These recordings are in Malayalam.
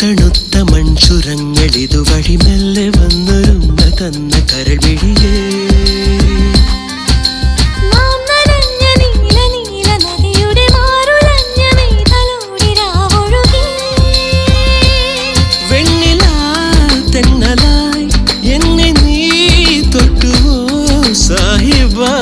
തണുത്ത മൺചുരങ്ങളിതുവഴി മെല്ലെ വന്നൊരുമ്മ തന്ന കരൾമിഴിയേ വെണ്ണിലാ തെന്നലായി എന്നെ നീ തൊട്ടുവോ സാഹിബാ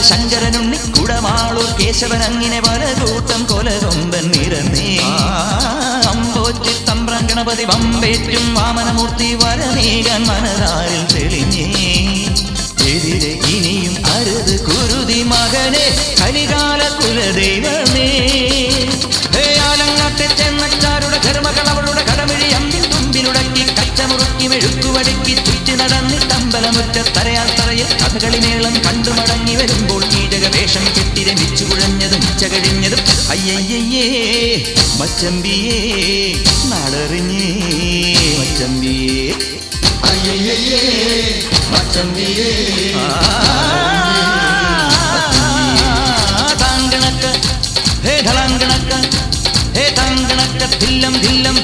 ശങ്കരനുണ്ണി കുടമാളൂർ കേശവൻ അങ്ങനെ പലകൂട്ടം കൊലകൊമ്പൻ നിരന്നേ അമ്പോറ്റി തമ്പ്രാൻ ഗണപതി വമ്പേറ്റും വാമനമൂർത്തി വരനീകാൻ മനതാരിൽ തെളിഞ്ഞേ എതിരെ ഇനിയും അരുത് കുരുതി മകനെ കലികാല കുലദൈവമേ ആലങ്ങാട്ടെ ചെന്നച്ചാരുടെ ധർമ്മകൾ അവളുടെ കടമിഴി അമ്പിൽ തുമ്പിലുടക്കി കച്ചമുറുക്കി മെഴുക്കുവടുക്കി ചുറ്റി നടന്നി തമ്പലമുറ്റത്തരയാൽ തറയിൽ കഥകളിമേളം കണ്ടു മടങ്ങി വരുമ്പോൾ കീടകവേഷം കെട്ടി രമിച്ചു കുഴഞ്ഞതും ഉച്ചകഴിഞ്ഞതും അയ്യയ്യേ മച്ചമ്പിയേ നാടറിഞ്ഞേ മച്ചമ്പിയേ അയ്യയ്യേ മച്ചമ്പിയേ താങ്കണക്ക ഹേ ധളാങ്കണക്ക ഹേ താങ്കണക്ക ധില്ലം ധില്ലം